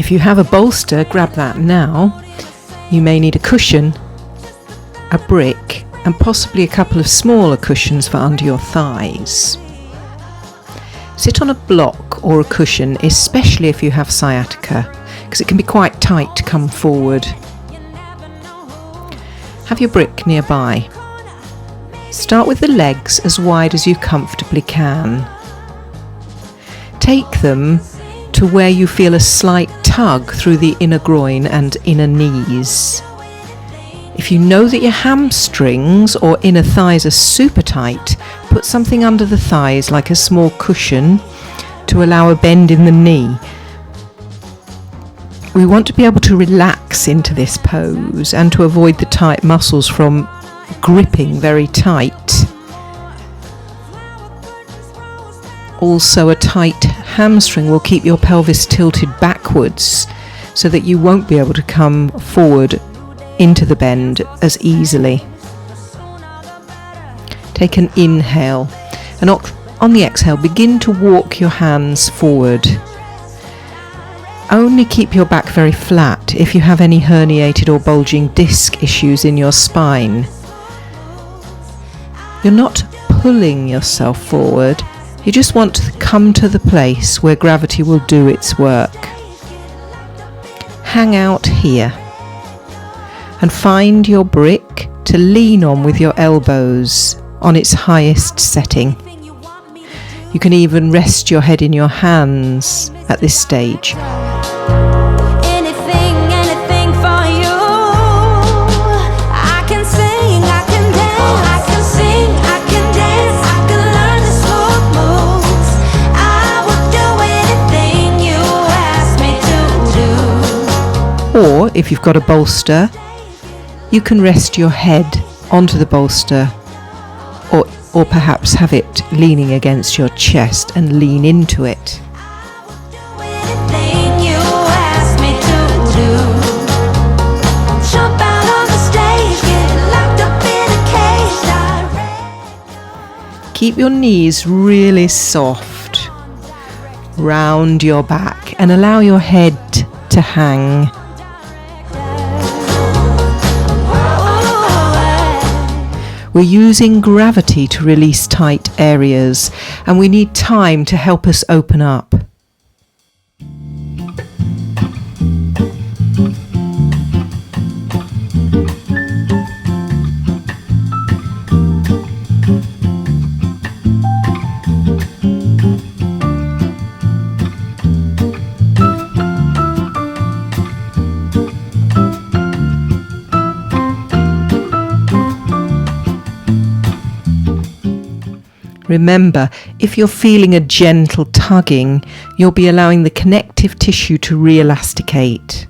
If you have a bolster, grab that now. You may need a cushion, a brick, and possibly a couple of smaller cushions for under your thighs. Sit on a block or a cushion, especially if you have sciatica, because it can be quite tight to come forward. Have your brick nearby. Start with the legs as wide as you comfortably can. Take them to where you feel a slight tug through the inner groin and inner knees. If you know that your hamstrings or inner thighs are super tight, put something under the thighs like a small cushion to allow a bend in the knee. We want to be able to relax into this pose and to avoid the tight muscles from gripping very tight. Also, a tight hamstring will keep your pelvis tilted backwards so that you won't be able to come forward into the bend as easily. Take an inhale, and on the exhale begin to walk your hands forward. Only keep your back very flat if you have any herniated or bulging disc issues in your spine. You're not pulling yourself forward, you just want to come to the place where gravity will do its work. Hang out here and find your brick to lean on with your elbows on its highest setting. You can even rest your head in your hands at this stage. Or if you've got a bolster, you can rest your head onto the bolster or perhaps have it leaning against your chest and lean into it. Keep your knees really soft, round your back, and allow your head to hang. We're using gravity to release tight areas, and we need time to help us open up. Remember, if you're feeling a gentle tugging, you'll be allowing the connective tissue to re-elasticate.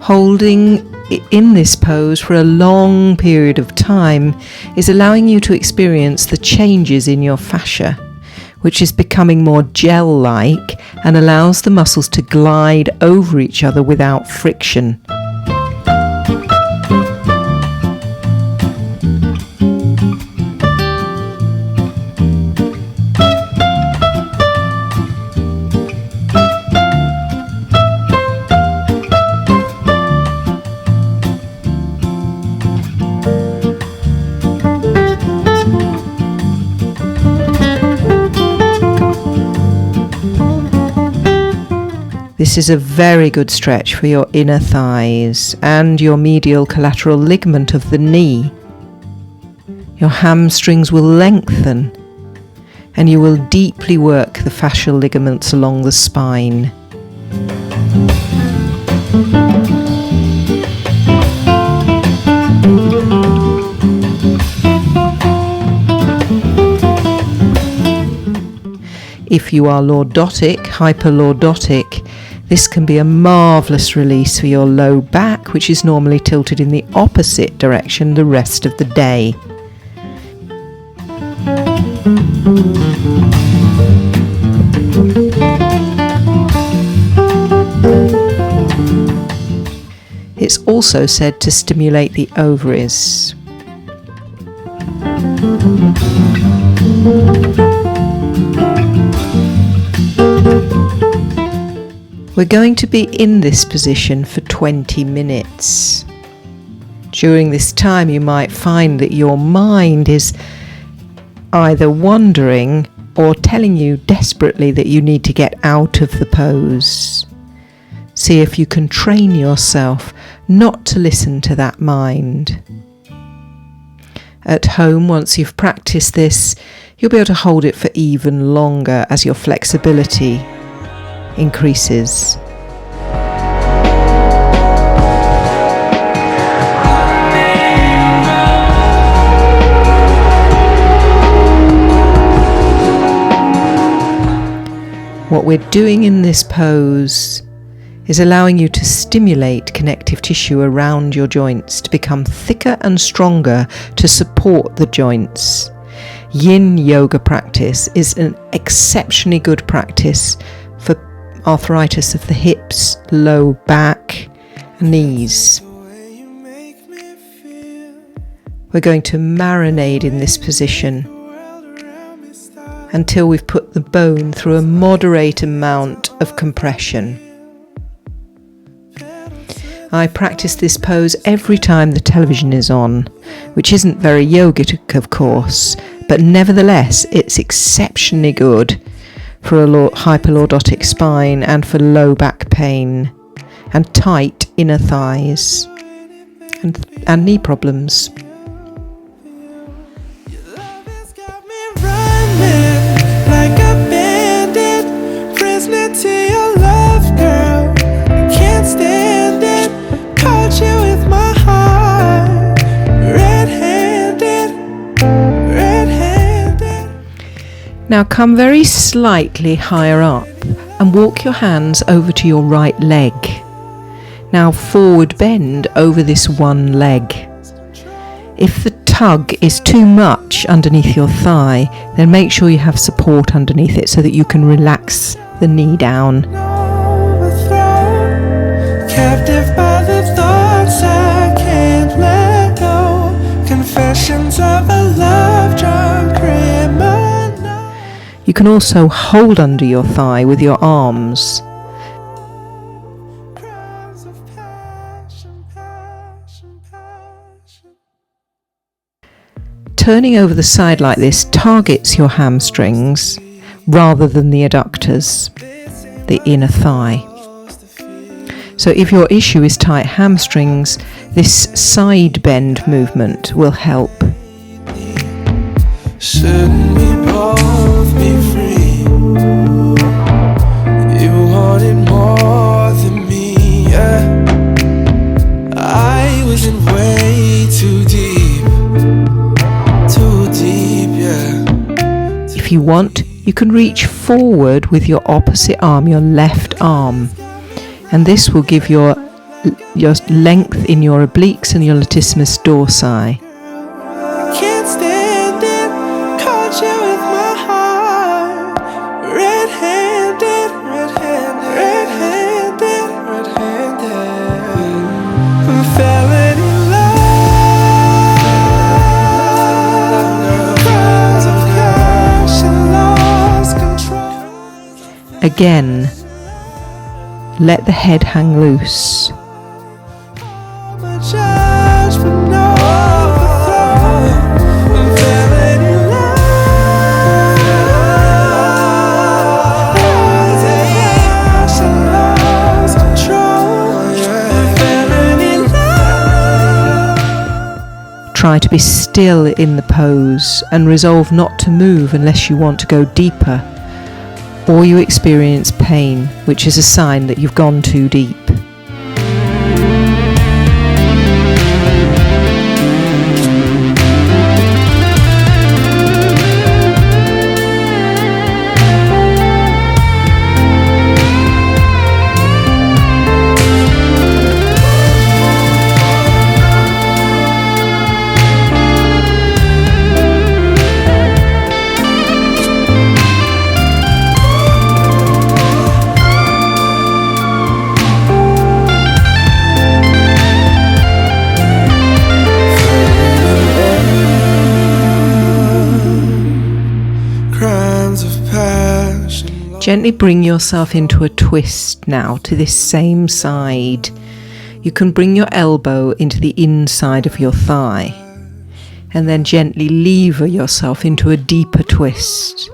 Holding in this pose for a long period of time is allowing you to experience the changes in your fascia, which is becoming more gel-like and allows the muscles to glide over each other without friction. This is a very good stretch for your inner thighs and your medial collateral ligament of the knee. Your hamstrings will lengthen and you will deeply work the fascial ligaments along the spine. If you are lordotic, hyperlordotic, this can be a marvellous release for your low back, which is normally tilted in the opposite direction the rest of the day. It's also said to stimulate the ovaries. We're going to be in this position for 20 minutes. During this time, you might find that your mind is either wandering or telling you desperately that you need to get out of the pose. See if you can train yourself not to listen to that mind. At home, once you've practiced this, you'll be able to hold it for even longer as your flexibility increases. What we're doing in this pose is allowing you to stimulate connective tissue around your joints to become thicker and stronger to support the joints. Yin yoga practice is an exceptionally good practice for arthritis of the hips, low back, and knees. We're going to marinate in this position until we've put the bone through a moderate amount of compression. I practice this pose every time the television is on, which isn't very yogic, of course, but nevertheless it's exceptionally good for a hyperlordotic spine and for low back pain and tight inner thighs and knee problems. Now come very slightly higher up and walk your hands over to your right leg. Now forward bend over this one leg. If the tug is too much underneath your thigh, then make sure you have support underneath it so that you can relax the knee down. Captive by the thoughts I can't let go. Confessions of a love drunk criminal. You can also hold under your thigh with your arms. Turning over the side like this targets your hamstrings rather than the adductors, the inner thigh. So if your issue is tight hamstrings, this side bend movement will help. Shouldn't we both be free? You wanted more than me, yeah. I was in way too deep, yeah. If you want, you can reach forward with your opposite arm, your left arm, and this will give your length in your obliques and your latissimus dorsi. Again, let the head hang loose. Try to be still in the pose and resolve not to move unless you want to go deeper, or you experience pain, which is a sign that you've gone too deep. Gently bring yourself into a twist now to this same side. You can bring your elbow into the inside of your thigh and then gently lever yourself into a deeper twist.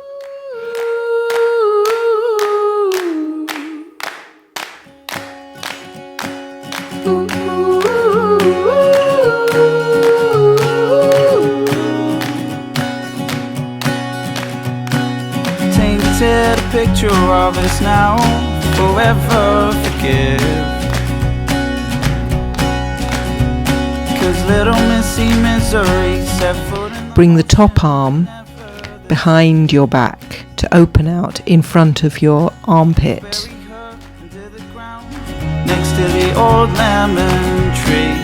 Tainted a picture of us now, forever forgive. 'Cause little Missy Misery set foot in. Bring the top arm behind your back to open out in front of your armpit. Next to the old lemon tree,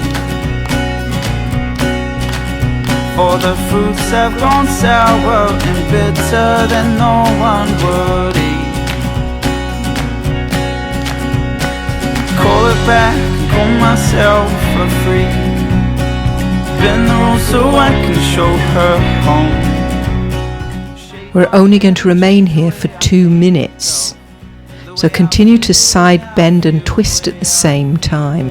for the fruits have gone sour and bitter that no one would eat. Call it back, call myself for free. Bend the rules so I can show her home. We're only going to remain here for 2 minutes. So continue to side bend and twist at the same time.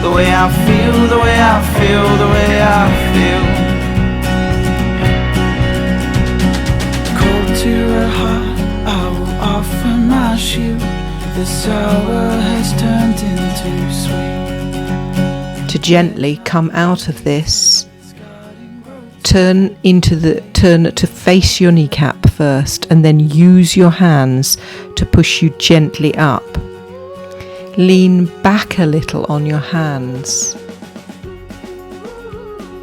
The way I feel, the way I feel, the way I feel. Cold to her heart, I will offer my shield. The sour has turned into sweet. To gently come out of this, turn to face your kneecap first and then use your hands to push you gently up. Lean back a little on your hands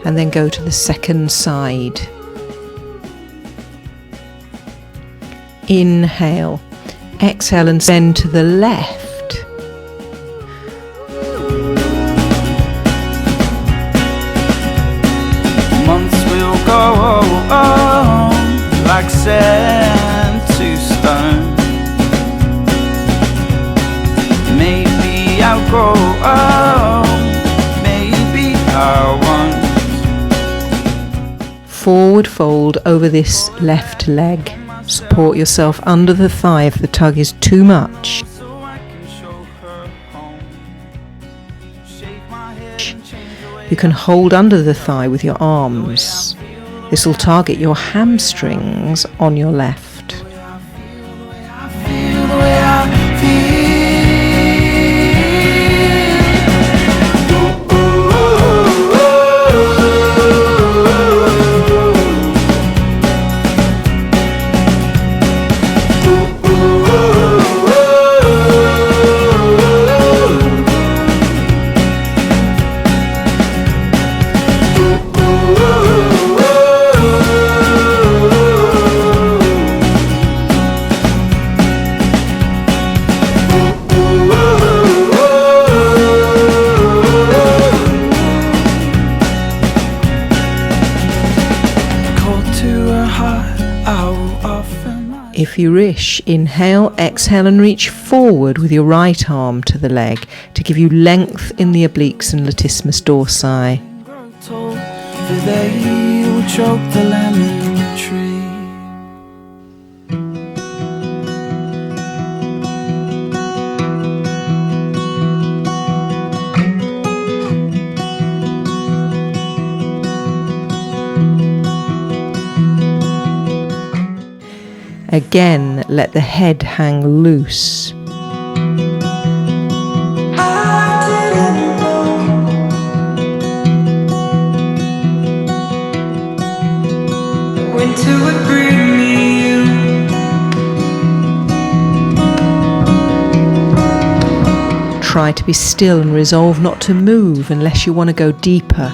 and then go to the second side. Inhale, exhale and send to the left. Like sand to stone. Maybe I'll grow, maybe I won't. Forward fold over this left leg. Support yourself under the thigh if the tug is too much. You can hold under the thigh with your arms. This will target your hamstrings on your left. If you wish, inhale, exhale and reach forward with your right arm to the leg to give you length in the obliques and latissimus dorsi. For they will choke the lemon tree. Again, let the head hang loose. Try to be still and resolve not to move unless you want to go deeper.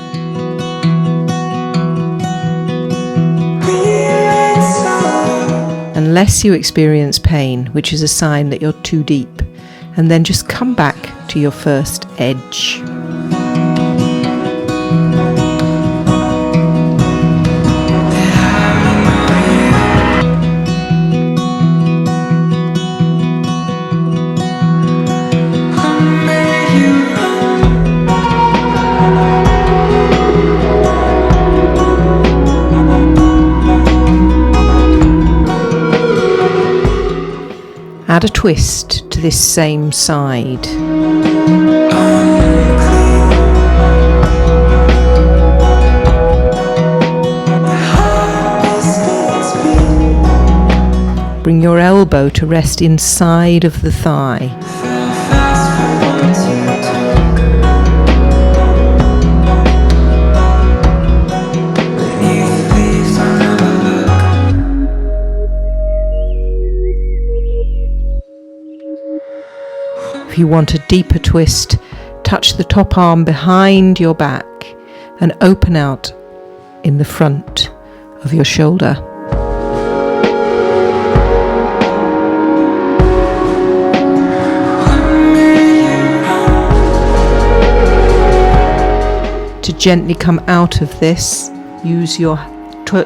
Unless you experience pain, which is a sign that you're too deep, and then just come back to your first edge. twist to this same side. Bring your elbow to rest inside of the thigh. If you want a deeper twist, touch the top arm behind your back and open out in the front of your shoulder. To gently come out of this, use your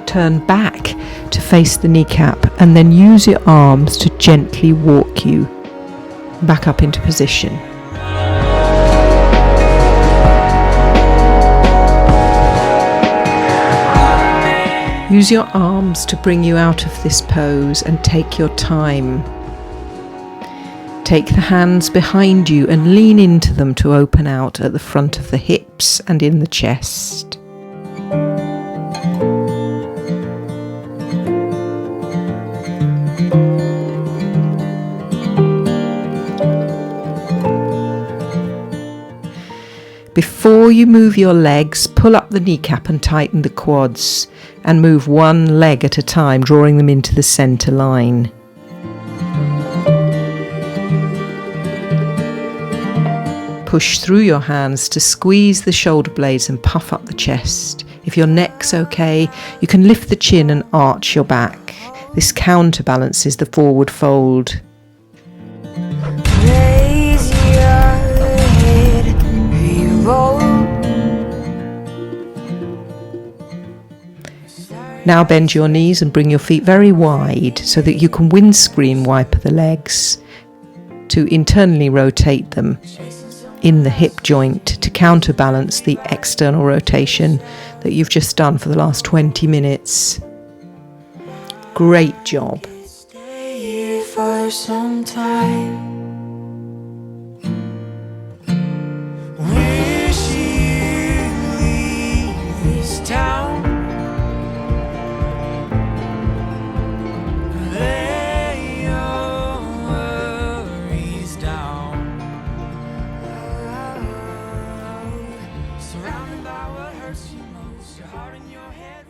turn back to face the kneecap and then use your arms to gently walk you back up into position. Use your arms to bring you out of this pose and take your time. Take the hands behind you and lean into them to open out at the front of the hips and in the chest. Before you move your legs, pull up the kneecap and tighten the quads, and move one leg at a time, drawing them into the centre line. Push through your hands to squeeze the shoulder blades and puff up the chest. If your neck's okay, you can lift the chin and arch your back. This counterbalances the forward fold. Raise your head, re-roll. Now bend your knees and bring your feet very wide so that you can windscreen wiper the legs to internally rotate them in the hip joint to counterbalance the external rotation that you've just done for the last 20 minutes. Great job. Stay here for some time. Wish you leave this town. Lay your worries down. Surrounded by what hurts you most. Your heart in your head.